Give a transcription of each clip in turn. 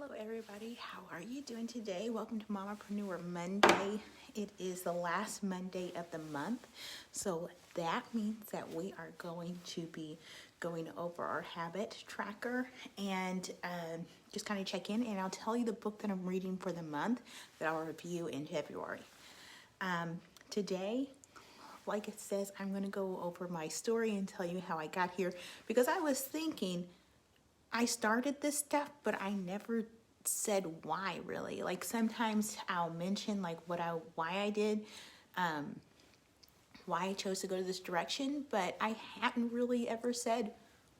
Hello everybody, how are you doing today? Welcome to Mompreneur Monday. It is the last Monday of the month, so that means that we are going to be going over our habit tracker and just kind of check in, and I'll tell you the book that I'm reading for the month that I'll review in February. Today, like it says, I'm going to go over my story and tell you how I got here, because I was thinking I started this stuff, but I never said why really. Like sometimes I'll mention like why I did, why I chose to go to this direction, but I hadn't really ever said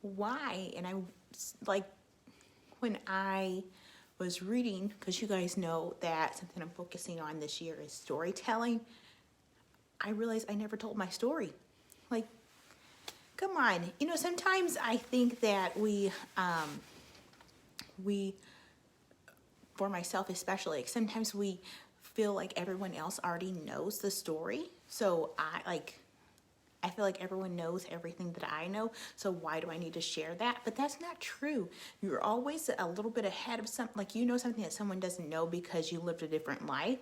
why. And I like when I was reading, because you guys know that something I'm focusing on this year is storytelling, I realized I never told my story. Like, come on, you know, sometimes I think that we, for myself especially, sometimes we feel like everyone else already knows the story. So I feel like everyone knows everything that I know, so why do I need to share that? But that's not true. You're always a little bit ahead of something, like you know something that someone doesn't know because you lived a different life.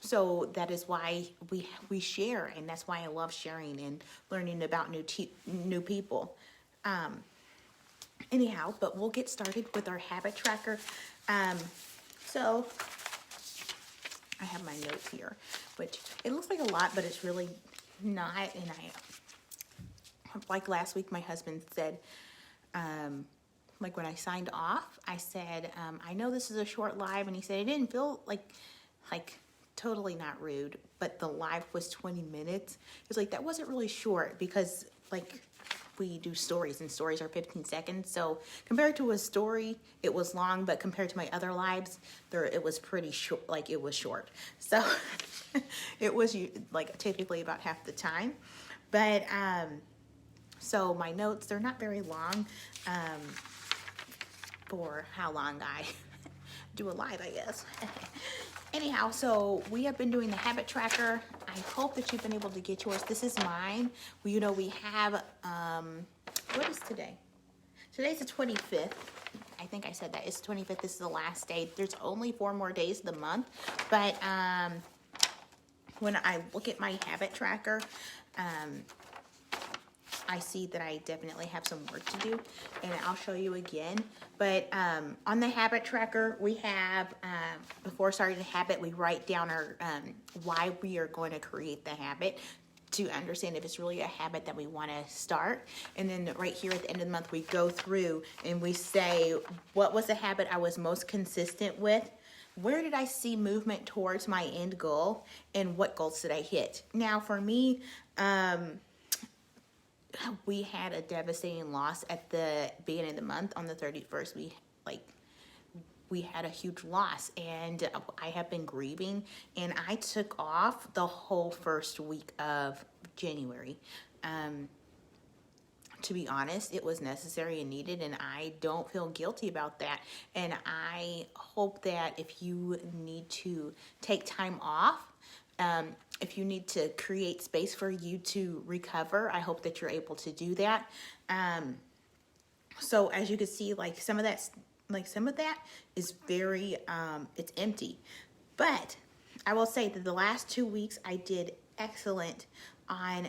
So that is why we share, and that's why I love sharing and learning about new people. Anyhow, but we'll get started with our habit tracker. So I have my notes here, which it looks like a lot, but it's really not. And like last week, my husband said, like when I signed off, I said, I know this is a short live, and he said it didn't feel like totally not rude, but the live was 20 minutes. He was like, that wasn't really short, because like we do stories, and stories are 15 seconds. So compared to a story, it was long, but compared to my other lives, it was pretty short. Like it was short. So it was like typically about half the time. But so my notes, they're not very long for how long I do a live, I guess. Anyhow, so we have been doing the habit tracker. I hope that you've been able to get yours. This is mine. You know, we have, what is today? Today's the 25th. I think I said that. It's the 25th. This is the last day. There's only 4 more days of the month. But when I look at my habit tracker, I see that I definitely have some work to do, and I'll show you again. But on the habit tracker, we have, before starting the habit, we write down our why we are going to create the habit, to understand if it's really a habit that we want to start. And then right here at the end of the month, we go through and we say, what was the habit I was most consistent with? Where did I see movement towards my end goal? And what goals did I hit? Now for me, we had a devastating loss at the beginning of the month. On the 31st, we had a huge loss, and I have been grieving, and I took off the whole first week of January. To be honest, it was necessary and needed, and I don't feel guilty about that. And I hope that if you need to take time off, if you need to create space for you to recover, I hope that you're able to do that. So as you can see, like some of that is very, it's empty. But I will say that the last 2 weeks I did excellent on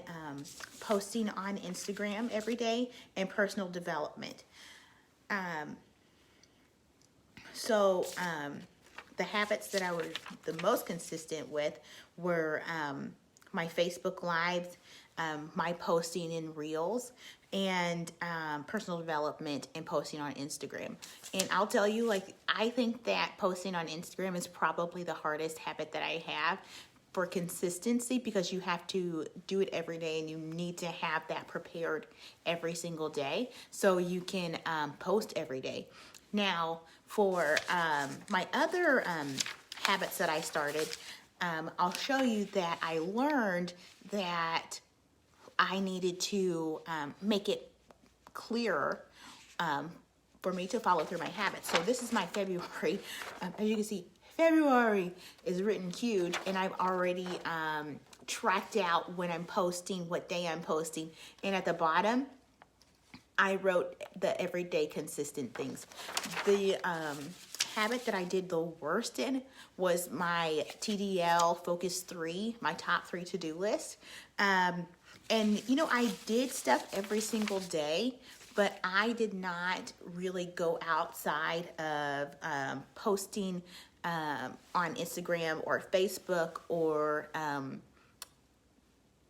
posting on Instagram every day and personal development. The habits that I was the most consistent with were my Facebook Lives, my posting in Reels, and personal development and posting on Instagram. And I'll tell you, like, I think that posting on Instagram is probably the hardest habit that I have for consistency, because you have to do it every day, and you need to have that prepared every single day so you can post every day. Now, for my other habits that I started, I'll show you that I learned that I needed to make it clearer for me to follow through my habits. So this is my February. As you can see, February is written huge, and I've already tracked out when I'm posting, what day I'm posting, and at the bottom, I wrote the everyday consistent things. The habit that I did the worst in was my TDL Focus 3, my top 3 to-do list. And, I did stuff every single day, but I did not really go outside of posting on Instagram or Facebook or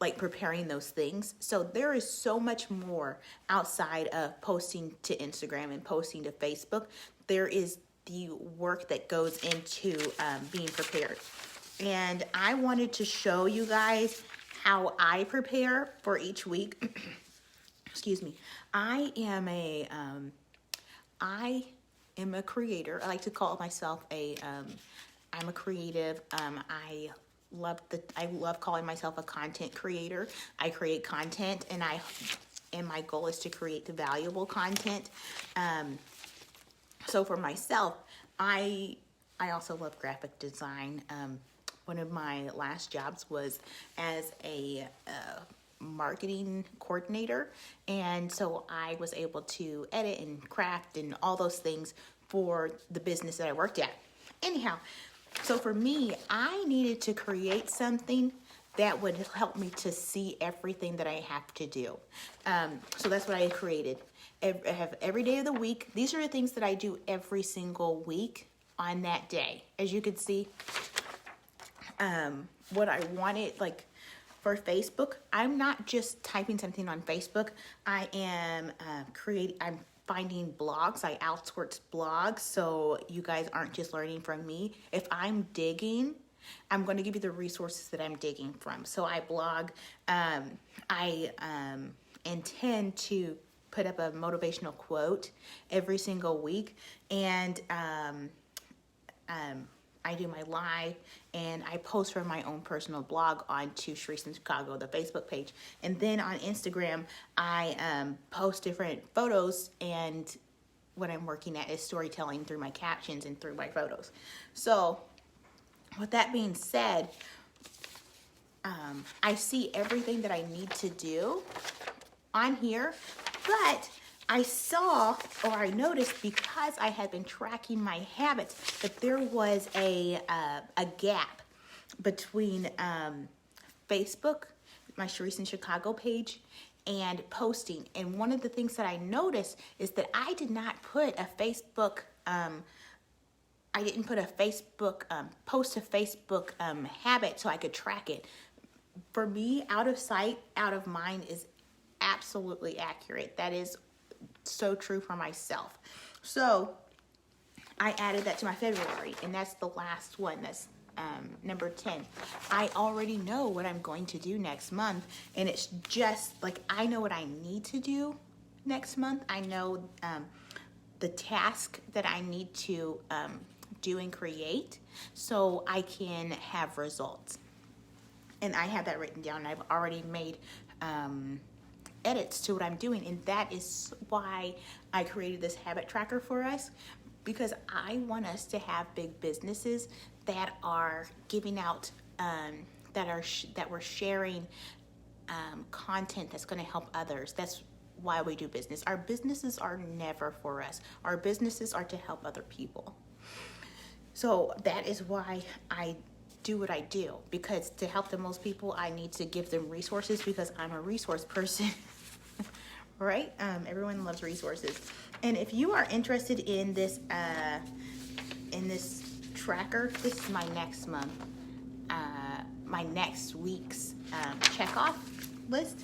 like preparing those things. So there is so much more outside of posting to Instagram and posting to Facebook. There is the work that goes into being prepared. And I wanted to show you guys how I prepare for each week. Excuse me. I am a creator. I like to call myself I'm a creative. I love calling myself a content creator. I create content, and my goal is to create the valuable content. So for myself, I also love graphic design. One of my last jobs was as a marketing coordinator, and so I was able to edit and craft and all those things for the business that I worked at. Anyhow, so for me, I needed to create something that would help me to see everything that I have to do. So that's what I created. I have every day of the week. These are the things that I do every single week on that day. As you can see, what I wanted, like for Facebook, I'm not just typing something on Facebook. I am I'm finding blogs. I outsource blogs, so you guys aren't just learning from me. If I'm digging, I'm going to give you the resources that I'm digging from. So I blog. I intend to put up a motivational quote every single week, and I do my live, and I post from my own personal blog onto Sharice in Chicago, the Facebook page. And then on Instagram, I post different photos, and what I'm working at is storytelling through my captions and through my photos. So with that being said, I see everything that I need to do on here, but I noticed, because I had been tracking my habits, that there was a gap between Facebook, my Sharice in Chicago page, and posting. And one of the things that I noticed is that I did not put a Facebook, post to Facebook habit so I could track it. For me, out of sight, out of mind is absolutely accurate. That is so true for myself. So I added that to my February, and that's the last one. That's number 10. I already know what I'm going to do next month, and it's just like I know what I need to do next month. I know the task that I need to do and create so I can have results. And I have that written down. I've already made edits to what I'm doing, and that is why I created this habit tracker for us, because I want us to have big businesses that are giving out that we're sharing content that's going to help others. That's why we do business. Our businesses are never for us. Our businesses are to help other people. So that is why I do what I do, because to help the most people, I need to give them resources, because I'm a resource person. Right? Everyone loves resources. And if you are interested in this tracker, this is my next month, my next week's check off list.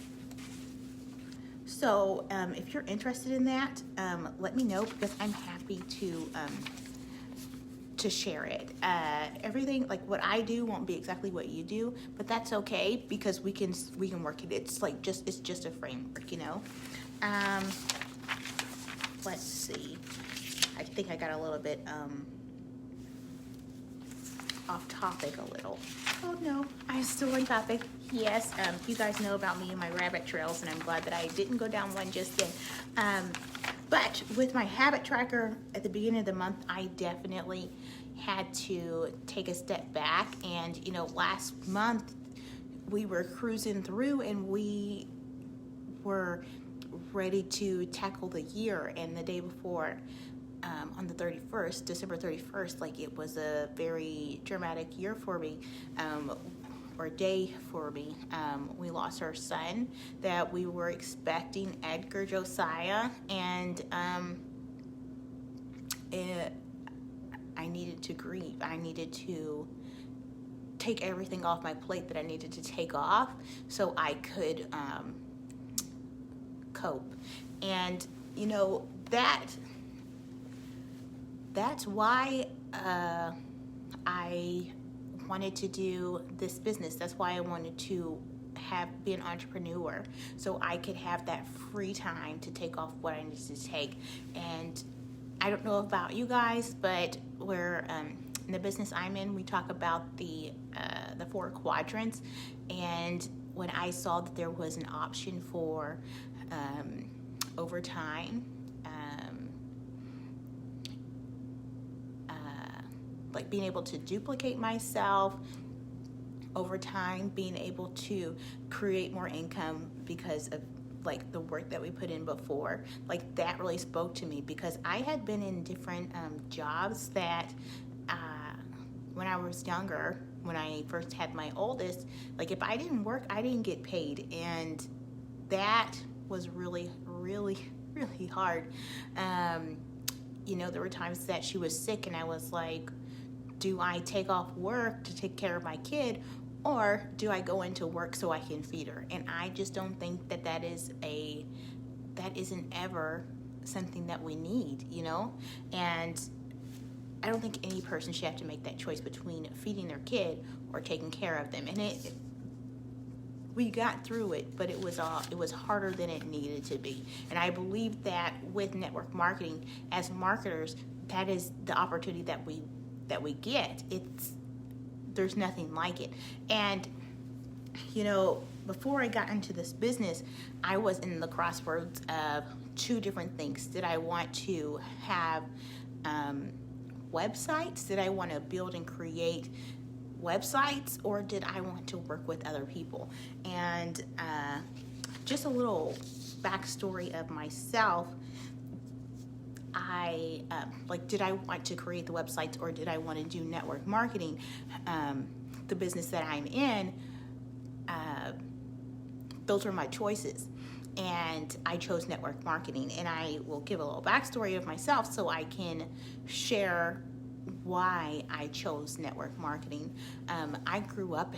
So if you're interested in that, let me know, because I'm happy to share it. Everything, like what I do, won't be exactly what you do, but that's okay, because we can work it. It's like it's just a framework, you know. Let's see. I think I got a little bit off topic a little. Oh no, I'm still on topic. Yes, you guys know about me and my rabbit trails, and I'm glad that I didn't go down one just then. But with my habit tracker at the beginning of the month, I definitely had to take a step back. And, last month we were cruising through, and we were ready to tackle the year. And the day before, on the 31st, December 31st, like it was a very dramatic year for me, or day for me. We lost our son that we were expecting, Edgar Josiah, and I needed to grieve. I needed to take everything off my plate that I needed to take off so I could cope. And that's why I wanted to do this business. That's why I wanted to be an entrepreneur, so I could have that free time to take off what I needed to take. And I don't know about you guys, but we're in the business I'm in, we talk about the 4 quadrants. And when I saw that there was an option for overtime, like being able to duplicate myself over time, being able to create more income because of like the work that we put in before, like that really spoke to me, because I had been in different jobs that when I was younger, when I first had my oldest, like if I didn't work, I didn't get paid, and that was really, really, really hard. There were times that she was sick and I was like, do I take off work to take care of my kid, or do I go into work so I can feed her? And I just don't think that isn't ever something that we need, And I don't think any person should have to make that choice between feeding their kid or taking care of them. And we got through it, but it was harder than it needed to be. And I believe that with network marketing, as marketers, that is the opportunity that we get. There's nothing like it. And before I got into this business, I was in the crossroads of 2 different things. Did I want to have websites? Did I want to build and create websites, or did I want to work with other people? And just a little backstory of myself. Did I want to create the websites, or did I want to do network marketing? The business that I'm in, those were my choices, and I chose network marketing. And I will give a little backstory of myself so I can share why I chose network marketing. I grew up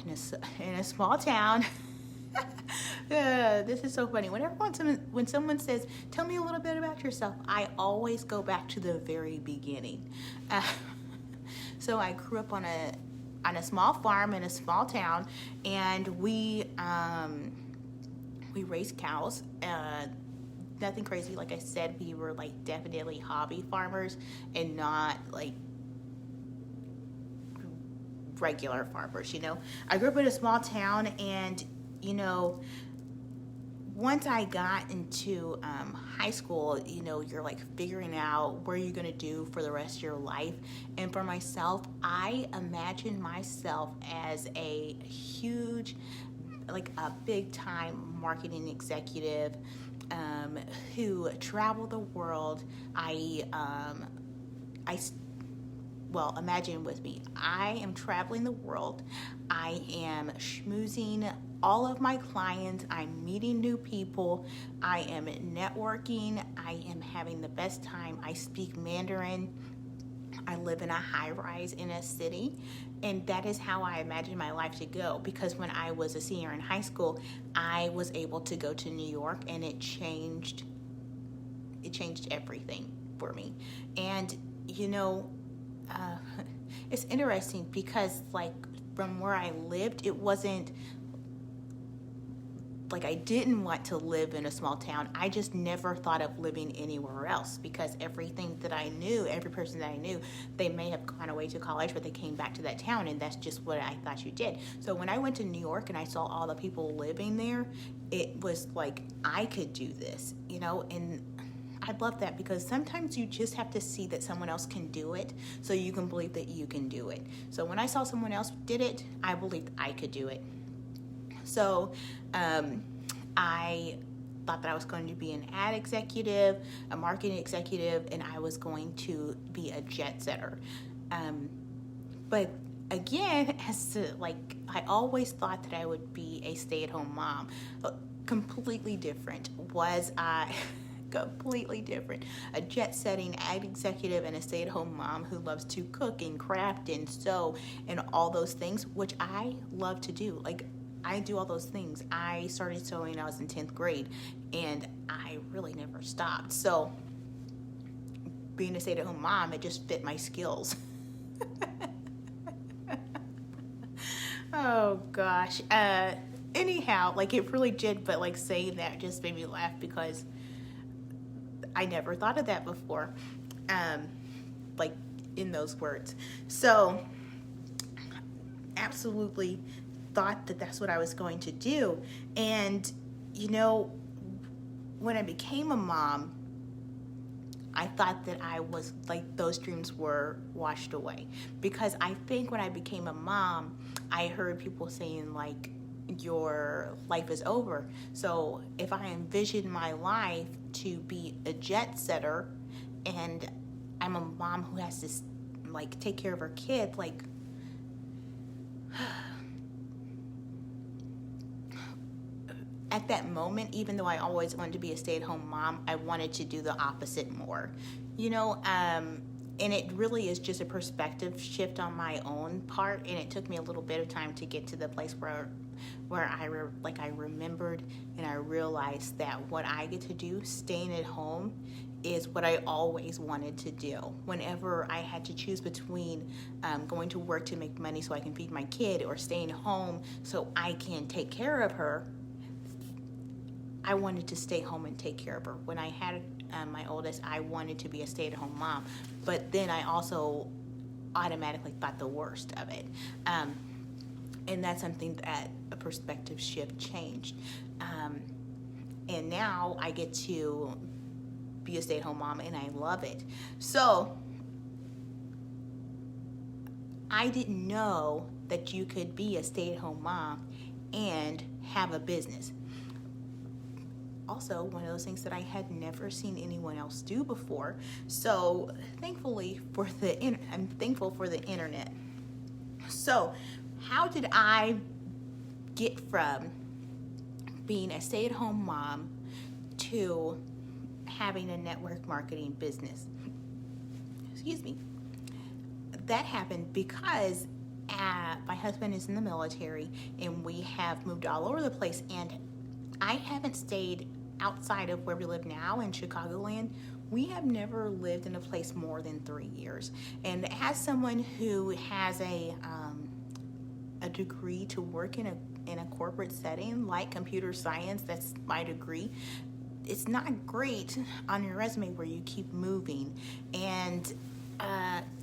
in a small town. This is so funny. When someone says, tell me a little bit about yourself, I always go back to the very beginning. So I grew up on a small farm in a small town, and we raised cows. Nothing crazy. Like I said, we were like definitely hobby farmers and not like regular farmers. I grew up in a small town, and once I got into high school, you're like figuring out what you're going to do for the rest of your life. And for myself, I imagined myself as a huge, like a big time marketing executive who traveled the world. Well, imagine with me, I am traveling the world. I am schmoozing all of my clients. I'm meeting new people. I am networking. I am having the best time. I speak Mandarin. I live in a high rise in a city. And that is how I imagine my life to go. Because when I was a senior in high school, I was able to go to New York, and it changed everything for me. And, it's interesting because like from where I lived, it wasn't like I didn't want to live in a small town. I just never thought of living anywhere else, because everything that I knew, every person that I knew, they may have gone away to college, but they came back to that town, and that's just what I thought you did. So when I went to New York and I saw all the people living there, it was like I could do this, and I love that, because sometimes you just have to see that someone else can do it so you can believe that you can do it. So when I saw someone else did it, I believed I could do it. So I thought that I was going to be an ad executive, a marketing executive, and I was going to be a jet setter. But again, I always thought that I would be a stay-at-home mom. Completely different. Was I completely different? A jet-setting ad executive and a stay-at-home mom who loves to cook and craft and sew and all those things, which I love to do. Like, I do all those things. I started sewing when I was in 10th grade, and I really never stopped. So being a stay-at-home mom, it just fit my skills. Oh gosh. Anyhow, like, it really did, but like saying that just made me laugh because I never thought of that before. Like in those words. So absolutely thought that that's what I was going to do. And when I became a mom, I thought that I was like, those dreams were washed away, because I think when I became a mom, I heard people saying like, your life is over. So if I envision my life to be a jet setter and I'm a mom who has to like take care of her kid, like at that moment, even though I always wanted to be a stay-at-home mom, I wanted to do the opposite more, and it really is just a perspective shift on my own part. And it took me a little bit of time to get to the place where I remembered and I realized that what I get to do, staying at home, is what I always wanted to do. Whenever I had to choose between going to work to make money so I can feed my kid or staying home so I can take care of her, I wanted to stay home and take care of her. When I had my oldest, I wanted to be a stay-at-home mom, but then I also automatically thought the worst of it. And that's something that a perspective shift changed. And now I get to be a stay-at-home mom, and I love it. So I didn't know that you could be a stay-at-home mom and have a business. Also, one of those things that I had never seen anyone else do before. So I'm thankful for the internet. So how did I get from being a stay-at-home mom to having a network marketing business? Excuse me. That happened because my husband is in the military, and we have moved all over the place, and I haven't stayed outside of where we live now in Chicagoland. We have never lived in a place more than 3 years. And as someone who has a degree to work in a corporate setting like computer science, that's my degree, it's not great on your resume where you keep moving. And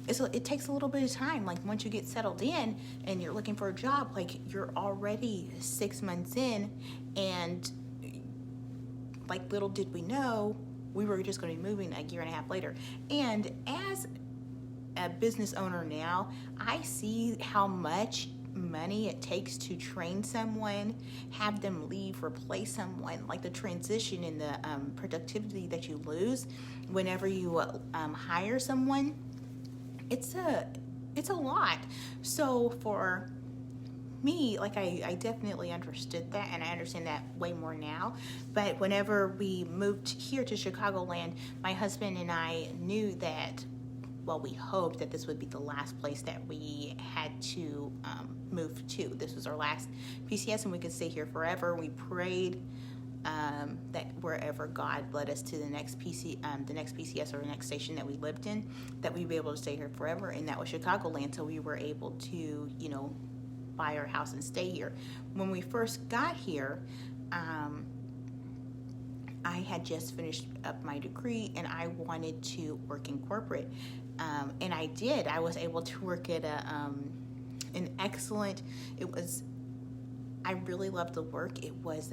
it takes a little bit of time. Like, once you get settled in and you're looking for a job, like, you're already 6 months in, and like, little did we know, we were just going to be moving a year and a half later. And as a business owner now, I see how much money it takes to train someone, have them leave, replace someone, like the transition and the productivity that you lose whenever you hire someone. It's a lot. So for me, like, I definitely understood that, and I understand that way more now. But whenever we moved here to Chicagoland, my husband and I knew that, well, we hoped that this would be the last place that we had to move to. This was our last PCS, and we could stay here forever. We prayed that wherever God led us to the next PCS or the next station that we lived in, that we'd be able to stay here forever, and that was Chicagoland. So we were able to, buy our house and stay here. When we first got here, I had just finished up my degree, and I wanted to work in corporate, and I did. I was able to work at an excellent. I really loved the work. It was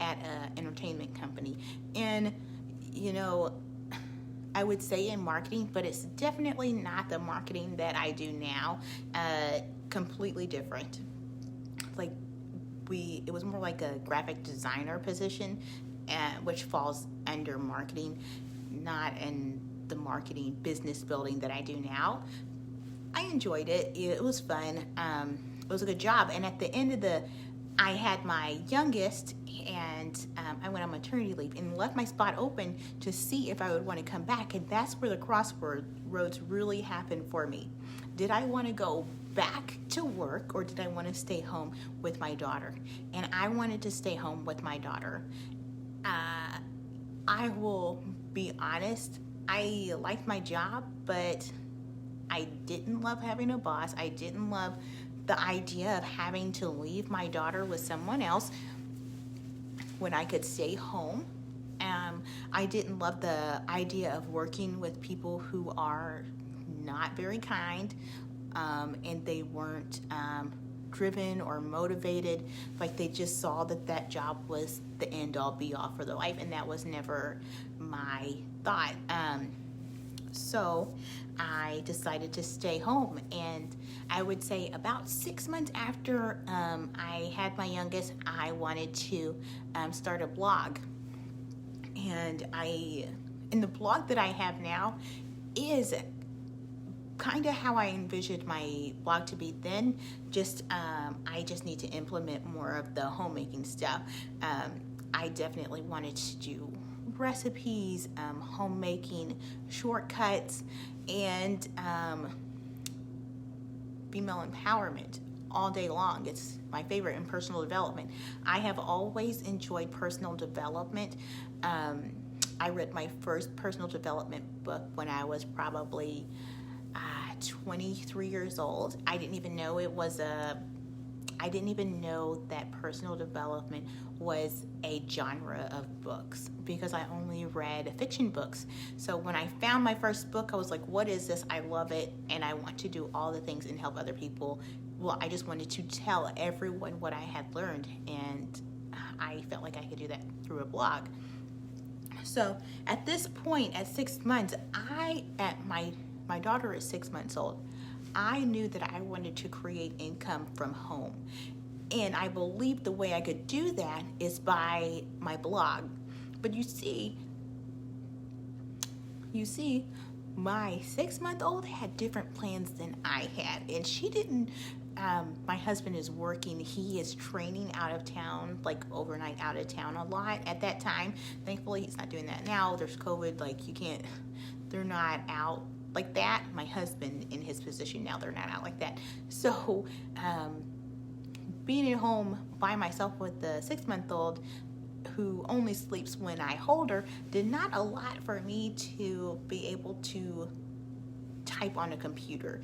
at an entertainment company, and I would say in marketing, but it's definitely not the marketing that I do now. Completely different. Like, it was more like a graphic designer position, which falls under marketing, not in the marketing business building that I do now. I enjoyed it. It was fun. It was a good job. And at the end of I had my youngest, and I went on maternity leave and left my spot open to see if I would want to come back. And that's where the crossroads really happened for me. Did I want to go back to work, or did I want to stay home with my daughter? And I wanted to stay home with my daughter. I will be honest, I liked my job, but I didn't love having a boss. I didn't love the idea of having to leave my daughter with someone else when I could stay home. I didn't love the idea of working with people who are not very kind, and they weren't driven or motivated. Like, they just saw that job was the end all be all for their life, and that was never my thought. So I decided to stay home, and I would say about 6 months after I had my youngest, I wanted to start a blog. And the blog that I have now is kind of how I envisioned my blog to be then. I just need to implement more of the homemaking stuff. I definitely wanted to do recipes, homemaking, shortcuts, and female empowerment all day long. It's my favorite in personal development. I have always enjoyed personal development. I read my first personal development book when I was probably 23 years old. I didn't even know that personal development was a genre of books, because I only read fiction books. So when I found my first book, I was like, what is this? I love it, and I want to do all the things and help other people. Well, I just wanted to tell everyone what I had learned, and I felt like I could do that through a blog. So at this point, at 6 months, my daughter is 6 months old. I knew that I wanted to create income from home. And I believed the way I could do that is by my blog. But you see, my 6-month-old had different plans than I had. And she didn't, my husband is working. He is training out of town, like overnight out of town a lot at that time. Thankfully, he's not doing that now. There's COVID, they're not out like that. My husband, in his position now, they're not out like that. So being at home by myself with the 6-month-old who only sleeps when I hold her did not allow for me to be able to type on a computer,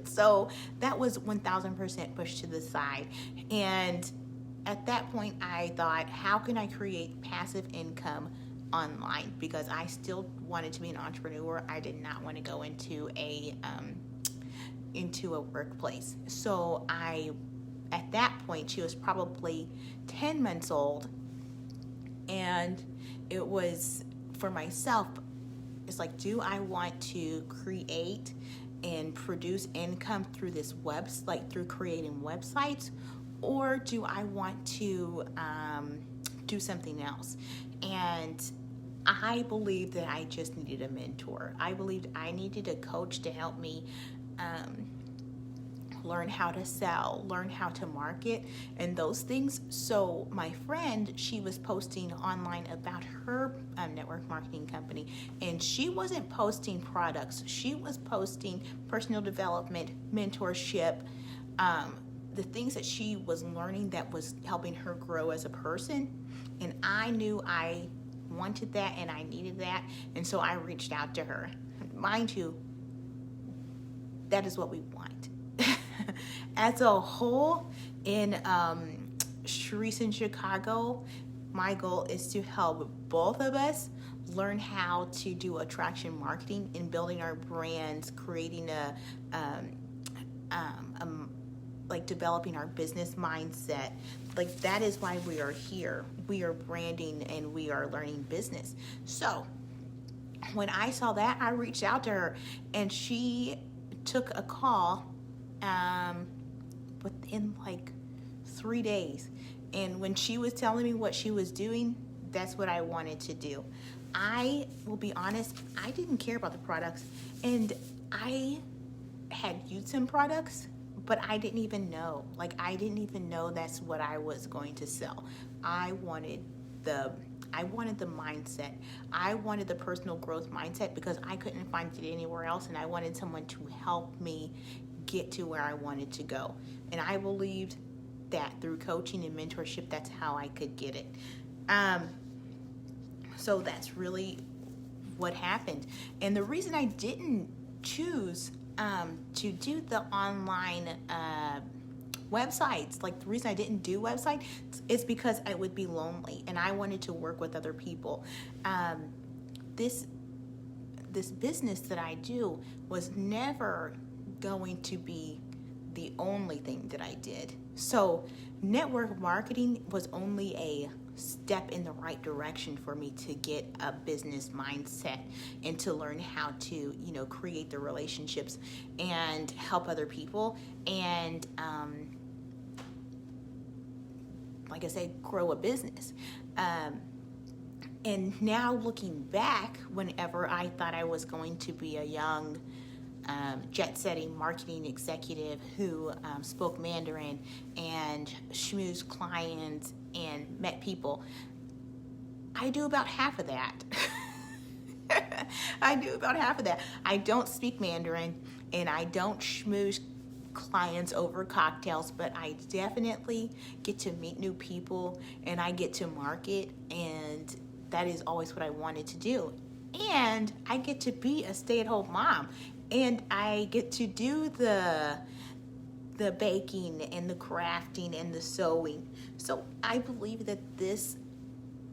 so that was 1000% pushed to the side. And at that point, I thought, how can I create passive income online? Because I still wanted to be an entrepreneur. I did not want to go into a workplace. So at that point, she was probably 10 months old, and it was, for myself, it's like, do I want to create and produce income through this through creating websites, or do I want to do something else? And I believed that I just needed a mentor. I believed I needed a coach to help me learn how to sell, learn how to market, and those things. So my friend, she was posting online about her network marketing company, and she wasn't posting products. She was posting personal development, mentorship, the things that she was learning that was helping her grow as a person. And I knew I wanted that and I needed that, and so I reached out to her. Mind you, that is what we want. As a whole, in Sharice in Chicago, my goal is to help both of us learn how to do attraction marketing in building our brands, creating developing our business mindset. That is why we are here. We are branding and we are learning business. So when I saw that, I reached out to her, and she took a call within 3 days. And when she was telling me what she was doing, That's what I wanted to do. I will be honest, I didn't care about the products, and I had used some products, but I didn't even know. Like, I didn't even know that's what I was going to sell. I wanted the mindset. I wanted the personal growth mindset because I couldn't find it anywhere else, and I wanted someone to help me get to where I wanted to go. And I believed that through coaching and mentorship, that's how I could get it. So that's really what happened. And the reason I didn't choose to do the online websites, like the reason I didn't do websites is because I would be lonely and I wanted to work with other people. This business that I do was never going to be the only thing that I did. So network marketing was only a step in the right direction for me to get a business mindset and to learn how to, create the relationships and help other people and, like I said, grow a business. And now looking back, whenever I thought I was going to be a young jet-setting marketing executive who spoke Mandarin and schmoozed clients and met people, I do about half of that. I don't speak Mandarin and I don't schmooze clients over cocktails, but I definitely get to meet new people and I get to market, and that is always what I wanted to do. And I get to be a stay-at-home mom, and I get to do the baking and the crafting and the sewing. So I believe that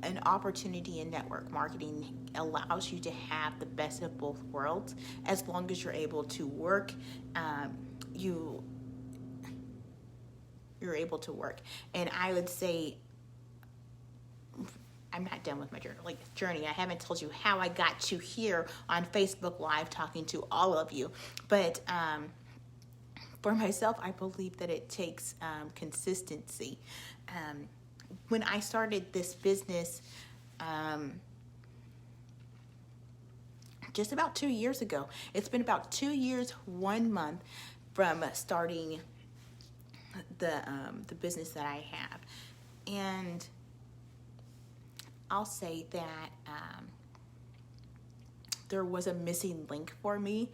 an opportunity in network marketing allows you to have the best of both worlds as long as you're able to work. You're able to work. And I would say, I'm not done with my journey. I haven't told you how I got to here on Facebook Live talking to all of you. But for myself, I believe that it takes consistency. When I started this business just about 2 years ago, it's been about 2 years, 1 month from starting the business that I have. And I'll say that there was a missing link for me.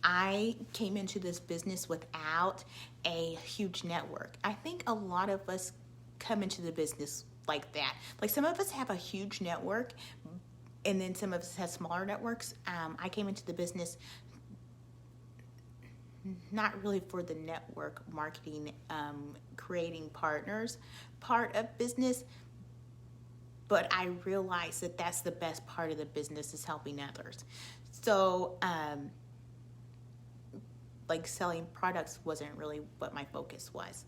I came into this business without a huge network. I think a lot of us come into the business like that. Like, some of us have a huge network, and then some of us have smaller networks. I came into the business not really for the network marketing, creating partners part of business, but I realized that that's the best part of the business, is helping others. So, like, selling products wasn't really what my focus was.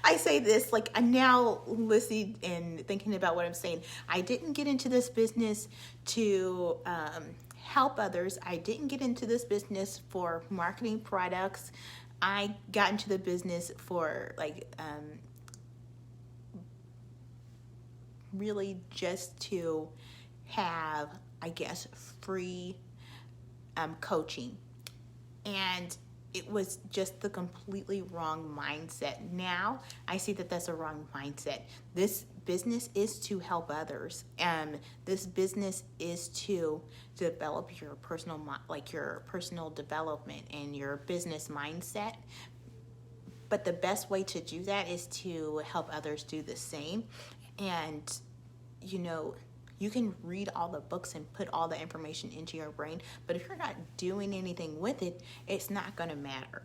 I say this, like, I'm now listening and thinking about what I'm saying. I didn't get into this business to help others. I didn't get into this business for marketing products. I got into the business for, really just to have, I guess, free coaching. And it was just the completely wrong mindset. Now I see that that's a wrong mindset. This business is to help others. This business is to develop your personal development and your business mindset. But the best way to do that is to help others do the same. And, you can read all the books and put all the information into your brain, but if you're not doing anything with it, it's not going to matter.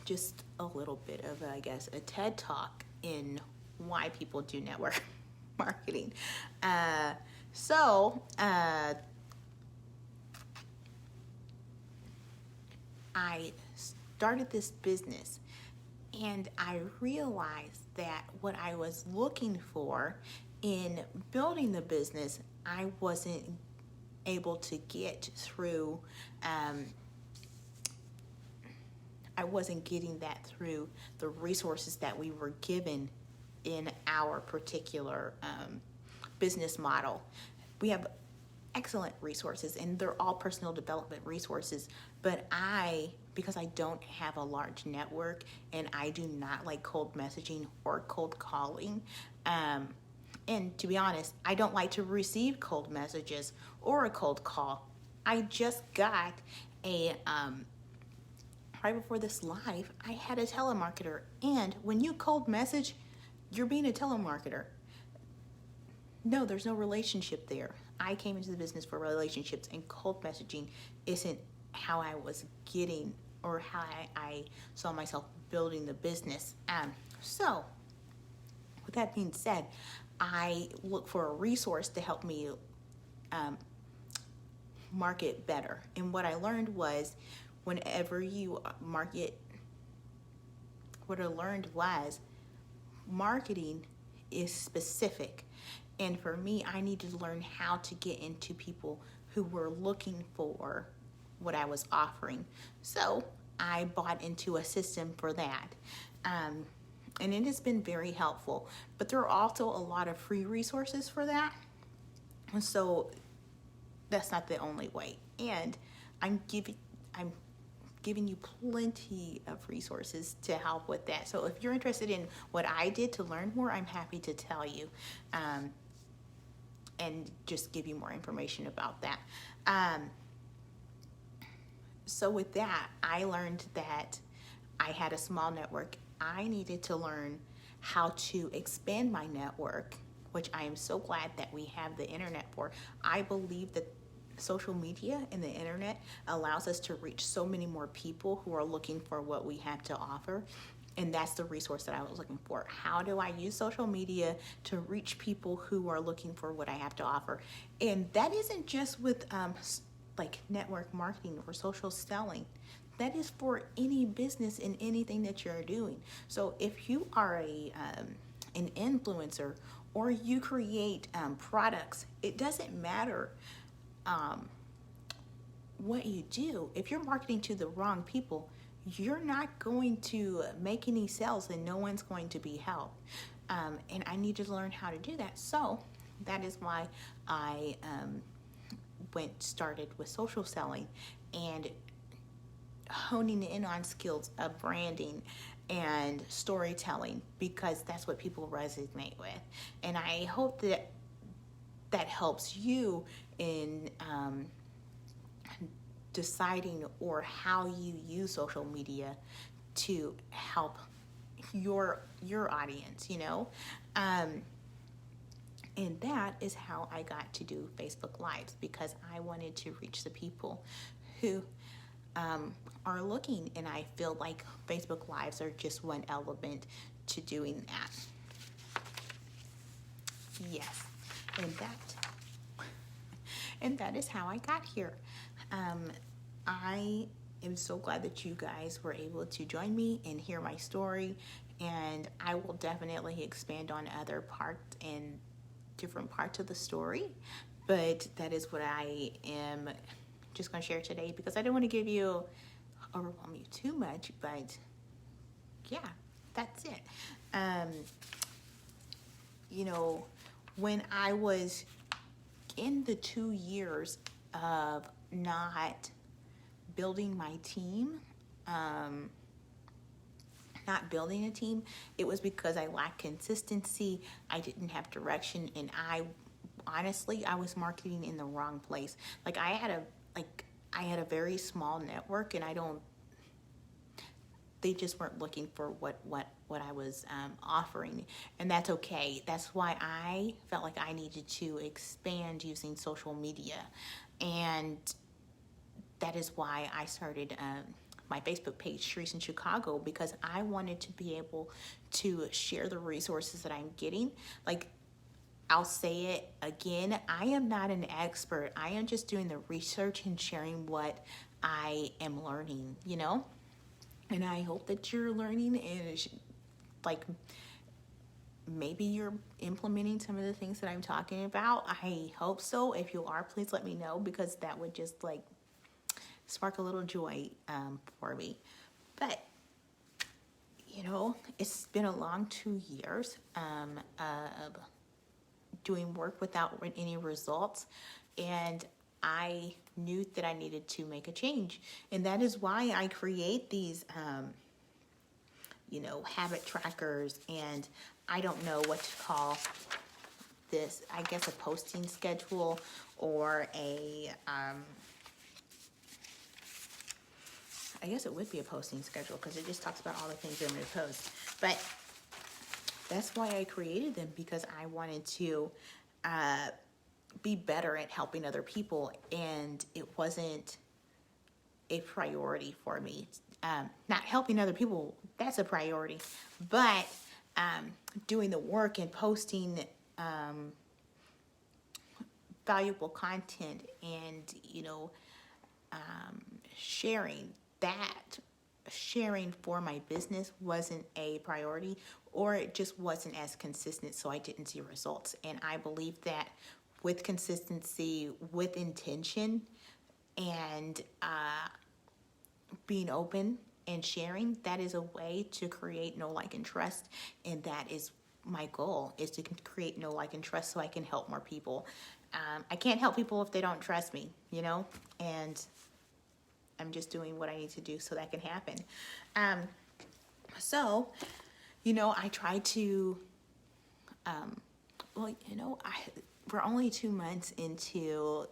Just a little bit of, I guess, a TED Talk in why people do network marketing. I started this business, and I realized that what I was looking for in building the business, I wasn't able to get through I wasn't getting that through the resources that we were given in our particular business model. We have excellent resources, and they're all personal development resources, but because I don't have a large network and I do not like cold messaging or cold calling, and to be honest, I don't like to receive cold messages or a cold call. I just got right before this live, I had a telemarketer, and when you cold message, you're being a telemarketer. No, there's no relationship there. I came into the business for relationships, and cold messaging isn't how I was getting or how I saw myself building the business. So, with that being said, I look for a resource to help me market better. And what I learned was, whenever you market, marketing is specific. And for me, I needed to learn how to get into people who were looking for what I was offering. So I bought into a system for that. And it has been very helpful. But there are also a lot of free resources for that. And so that's not the only way. And I'm giving you plenty of resources to help with that. So if you're interested in what I did to learn more, I'm happy to tell you and just give you more information about that. So with that, I learned that I had a small network. I needed to learn how to expand my network, which I am so glad that we have the internet for. I believe that social media and the internet allows us to reach so many more people who are looking for what we have to offer. And that's the resource that I was looking for. How do I use social media to reach people who are looking for what I have to offer? And that isn't just with like network marketing or social selling. That is for any business and anything that you're doing. So if you are an influencer or you create products, it doesn't matter what you do. If you're marketing to the wrong people, you're not going to make any sales and no one's going to be helped. And I needed to learn how to do that. So that is why I started with social selling and honing in on skills of branding and storytelling, because that's what people resonate with. And I hope that that helps you in deciding or how you use social media to help your audience, you know. And that is how I got to do Facebook Lives, because I wanted to reach the people who are looking, and I feel like Facebook Lives are just one element to doing that. Yes, and that is how I got here. I am so glad that you guys were able to join me and hear my story, and I will definitely expand on other parts and different parts of the story, but that is what I am just going to share today, because I don't want to overwhelm you too much, but yeah, that's it. You know, when I was in the 2 years of not building my team, not building a team, it was because I lacked consistency. I didn't have direction, and I was marketing in the wrong place. Like I had a very small network, and they just weren't looking for what I was offering, and that's okay. That's why I felt like I needed to expand using social media, and that is why I started my Facebook page, Sharice in Chicago, because I wanted to be able to share the resources that I'm getting. Like, I'll say it again, I am not an expert. I am just doing the research and sharing what I am learning, you know? And I hope that you're learning, and like maybe you're implementing some of the things that I'm talking about. I hope so. If you are, please let me know, because that would just like spark a little joy for me. But it's been a long 2 years of doing work without any results. And I knew that I needed to make a change. And that is why I create these, habit trackers. And I don't know what to call this, I guess a posting schedule or I guess it would be a posting schedule because it just talks about all the things I'm going to post. But that's why I created them, because I wanted to be better at helping other people, and it wasn't a priority for me. Not helping other people, that's a priority, but doing the work and posting valuable content and, sharing for my business wasn't a priority, or it just wasn't as consistent, so I didn't see results. And I believe that with consistency, with intention, and being open and sharing, that is a way to create know, like, and trust. And that is my goal, is to create know, like, and trust so I can help more people. I can't help people if they don't trust me, and I'm just doing what I need to do so that can happen. I try to, we're only 2 months into,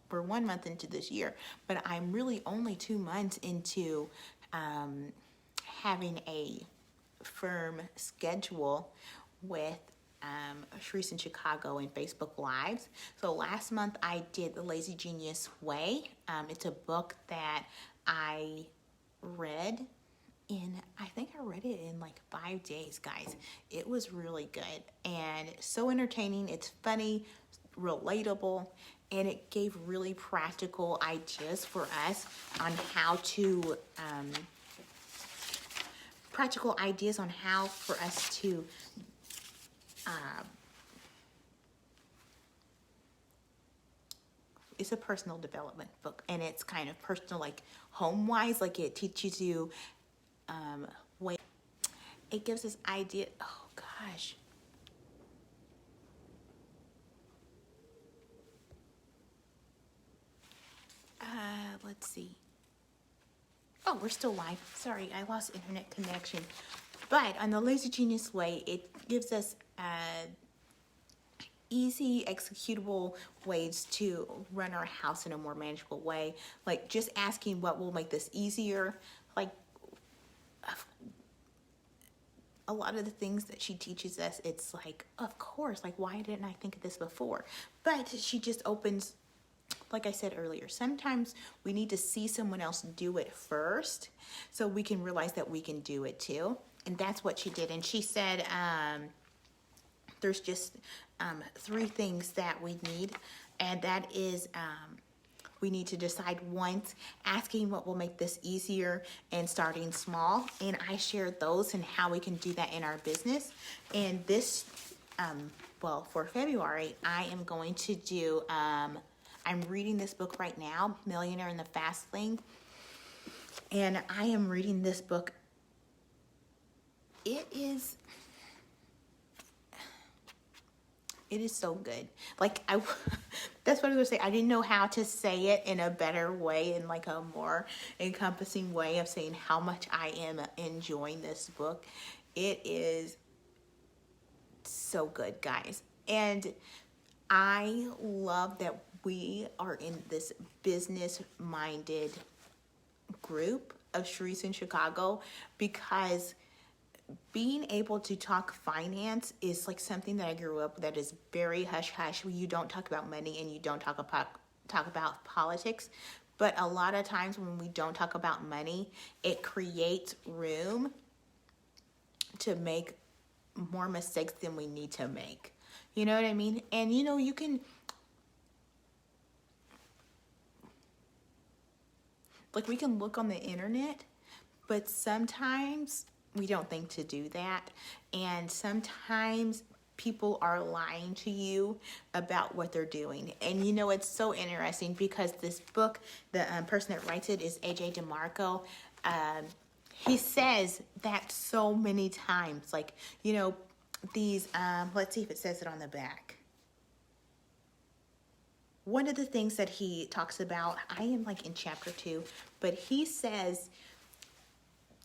we're 1 month into this year, but I'm really only 2 months into having a firm schedule with Sharice in Chicago and Facebook Lives. So last month I did The Lazy Genius Way. It's a book that I read I think I read it in like 5 days, guys. It was really good and so entertaining. It's funny, relatable, and it gave really practical ideas for us on how to, it's a personal development book, and it's kind of personal, like home-wise, like it teaches you, it gives us idea. Oh gosh. Let's see. Oh, we're still live. Sorry, I lost internet connection. But on the Lazy Genius Way, it gives us easy, executable ways to run our house in a more manageable way. Like just asking what will make this easier. Like a lot of the things that she teaches us, it's like, of course, like why didn't I think of this before? But she just opens, like I said earlier, sometimes we need to see someone else do it first so we can realize that we can do it too. And that's what she did. And she said there's just 3 things that we need. And that is we need to decide once, asking what will make this easier, and starting small. And I shared those and how we can do that in our business. And this, for February, I am going to do... I'm reading this book right now, Millionaire in the Fast Lane. And I am reading this book. It is so good. Like, that's what I was going to say. I didn't know how to say it in a better way, in like a more encompassing way of saying how much I am enjoying this book. It is so good, guys. And I love that we are in this business-minded group of Sharice in Chicago, because being able to talk finance is like something that I grew up that is very hush-hush. You don't talk about money and you don't talk about politics. But a lot of times when we don't talk about money, it creates room to make more mistakes than we need to make. You know what I mean? And you can... Like, we can look on the internet, but sometimes we don't think to do that. And sometimes people are lying to you about what they're doing. And it's so interesting because this book, the person that writes it is AJ DeMarco. he says that so many times, like, these, let's see if it says it on the back. One of the things that he talks about, I am like in chapter 2, but he says,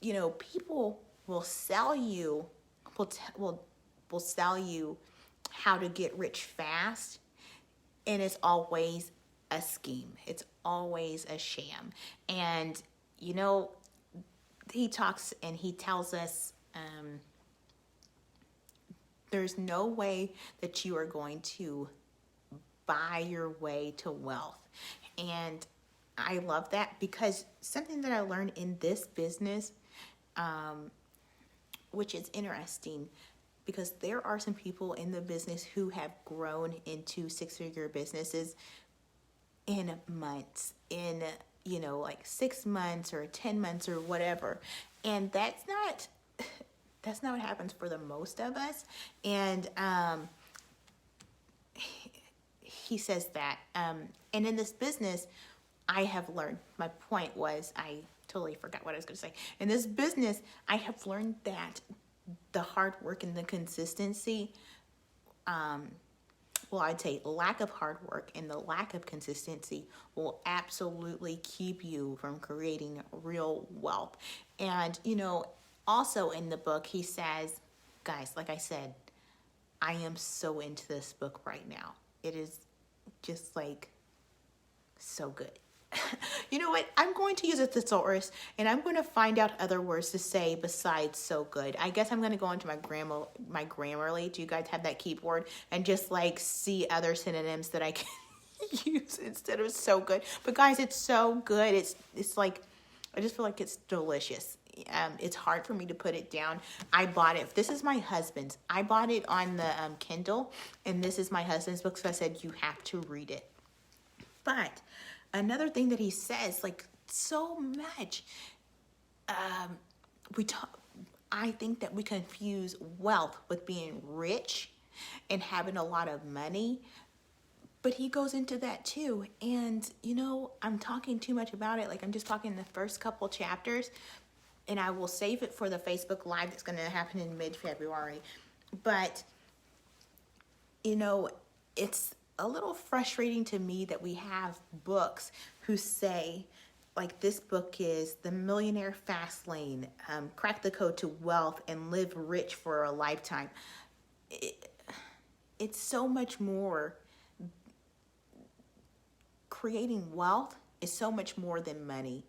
people will sell you, will sell you how to get rich fast, and it's always a scheme. It's always a sham. And, he talks and he tells us, there's no way that you are going to buy your way to wealth. And I love that, because something that I learned in this business, which is interesting, because there are some people in the business who have grown into 6-figure businesses in months, in, like 6 months or 10 months or whatever. And that's not what happens for the most of us. And, he says that, and in this business, I have learned, my point was, I totally forgot what I was going to say. In this business, I have learned that the hard work and the consistency, I'd say lack of hard work and the lack of consistency will absolutely keep you from creating real wealth. And, also in the book, he says, guys, like I said, I am so into this book right now. It is just like so good. You know what? I'm going to use a thesaurus, and I'm going to find out other words to say besides so good. I guess I'm going to go into my Grammarly. Do you guys have that keyboard? And just like see other synonyms that I can use instead of so good. But guys, it's so good. It's like, I just feel like it's delicious. It's hard for me to put it down. I bought it. This is my husband's. I bought it on the Kindle, and this is my husband's book, so I said, you have to read it. But another thing that he says, like so much, I think that we confuse wealth with being rich and having a lot of money. But he goes into that too. And, I'm talking too much about it. Like, I'm just talking the first couple chapters. And I will save it for the Facebook Live that's going to happen in mid-February. But, it's a little frustrating to me that we have books who say, like, this book is The Millionaire Fast Lane, Crack the Code to Wealth and Live Rich for a Lifetime. It's so much more. Creating wealth is so much more than money.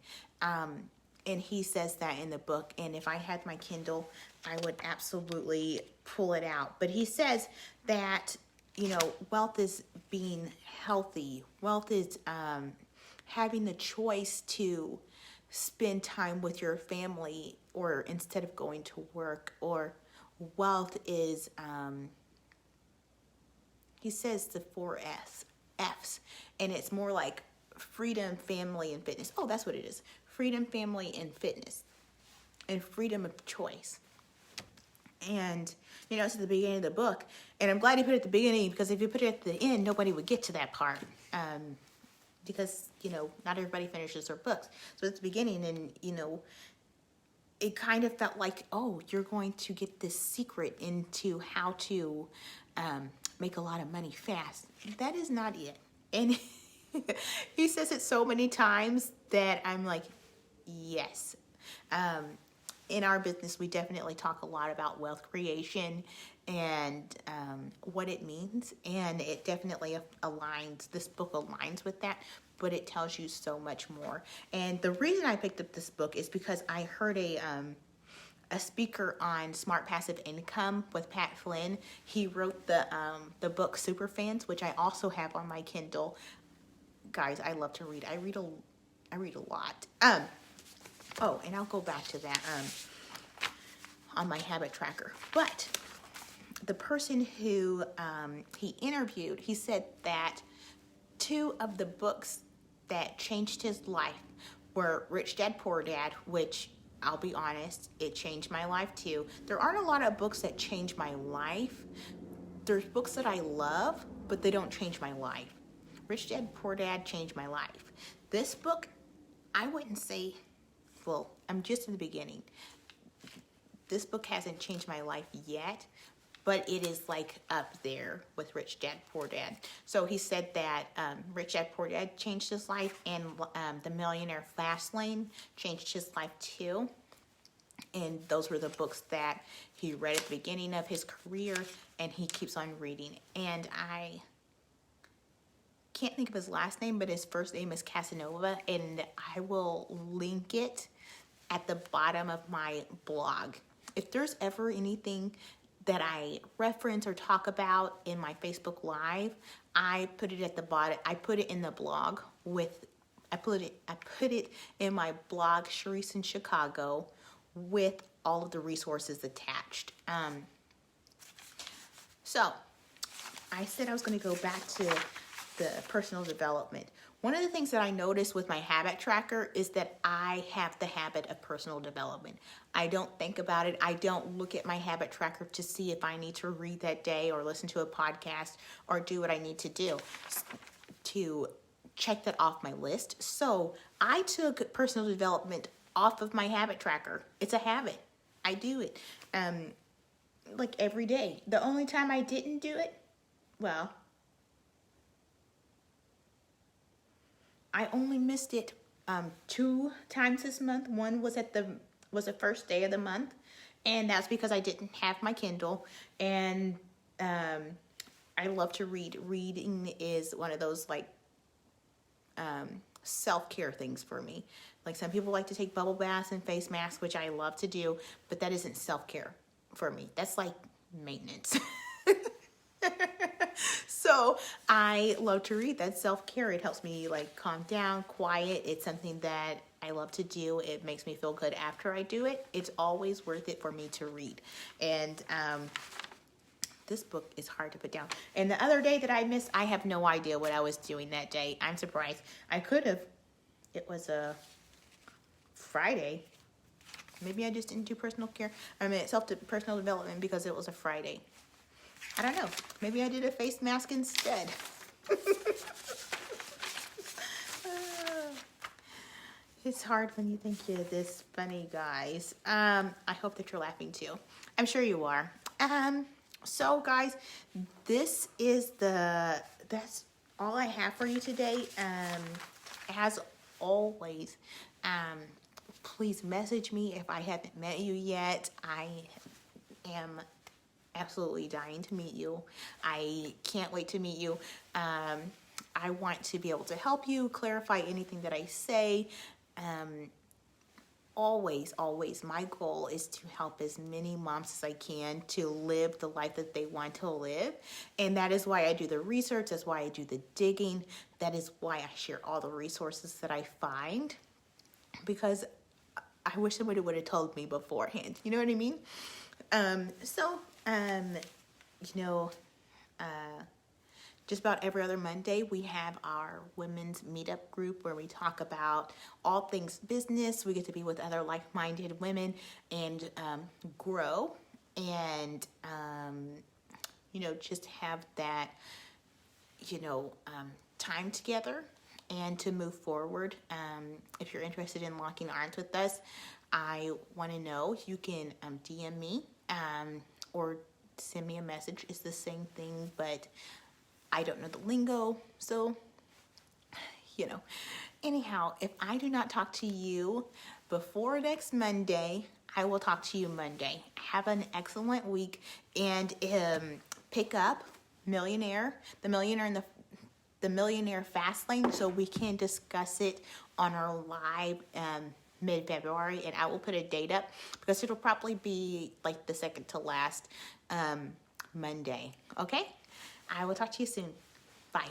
And he says that in the book. And if I had my Kindle, I would absolutely pull it out. But he says that, wealth is being healthy. Wealth is having the choice to spend time with your family, or instead of going to work. Or wealth is, he says the 4 F's. And it's more like freedom, family, and fitness. Oh, that's what it is. Freedom, family, and fitness. And freedom of choice. And, it's at the beginning of the book. And I'm glad he put it at the beginning, because if you put it at the end, nobody would get to that part. Because, not everybody finishes their books. So at the beginning, and, it kind of felt like, oh, you're going to get this secret into how to make a lot of money fast. That is not it. And he says it so many times that I'm like, yes. In our business, we definitely talk a lot about wealth creation and what it means. And it definitely aligns, this book aligns with that, but it tells you so much more. And the reason I picked up this book is because I heard a speaker on Smart Passive Income with Pat Flynn. He wrote the book Superfans, which I also have on my Kindle. Guys, I love to read. I read a lot. Oh, and I'll go back to that on my habit tracker. But the person who he interviewed, he said that 2 of the books that changed his life were Rich Dad, Poor Dad, which, I'll be honest, it changed my life too. There aren't a lot of books that change my life. There's books that I love, but they don't change my life. Rich Dad, Poor Dad changed my life. This book, I wouldn't say well, I'm just in the beginning. This book hasn't changed my life yet, but it is like up there with Rich Dad, Poor Dad. So he said that Rich Dad, Poor Dad changed his life, and The Millionaire Fast Lane changed his life too. And those were the books that he read at the beginning of his career, and he keeps on reading. And I can't think of his last name, but his first name is Casanova, and I will link it at the bottom of my blog. If there's ever anything that I reference or talk about in my Facebook Live, I put it at the bottom. I put it in the blog I put it in my blog, Sharice in Chicago, with all of the resources attached. So I said I was going to go back to the personal development. One of the things that I noticed with my habit tracker is that I have the habit of personal development. I don't think about it. I don't look at my habit tracker to see if I need to read that day or listen to a podcast or do what I need to do to check that off my list. So I took personal development off of my habit tracker. It's a habit. I do it like every day. The only time I didn't do it, well, I only missed it 2 times this month. One was the first day of the month, and that's because I didn't have my Kindle. And I love to read. Reading is one of those like self-care things for me. Like some people like to take bubble baths and face masks, which I love to do, but that isn't self-care for me. That's like maintenance. So I love to read. That's self-care. It helps me like calm down, quiet. It's something that I love to do. It makes me feel good after I do it. It's always worth it for me to read. And this book is hard to put down. And the other day that I missed, I have no idea what I was doing that day. I'm surprised. I could have. It was a Friday. Maybe I just didn't do personal development because it was a Friday. I don't know. Maybe I did a face mask instead. It's hard when you think you're this funny, guys. I hope that you're laughing too. I'm sure you are. So guys, that's all I have for you today. As always, please message me if I haven't met you yet. I am absolutely dying to meet you. I can't wait to meet you. I want to be able to help you clarify anything that I say. Always, my goal is to help as many moms as I can to live the life that they want to live. And that is why I do the research. That's why I do the digging. That is why I share all the resources that I find. Because I wish somebody would have told me beforehand. You know what I mean? Just about every other Monday, we have our women's meetup group where we talk about all things business. We get to be with other like-minded women and grow and, just have that, time together and to move forward. If you're interested in locking arms with us, I want to know. You can DM me or send me a message. It's the same thing, but I don't know the lingo. So, anyhow, if I do not talk to you before next Monday, I will talk to you Monday. Have an excellent week and pick up the Millionaire Fast Lane so we can discuss it on our live mid-February, and I will put a date up because it'll probably be like the second to last Monday. Okay? I will talk to you soon. Bye.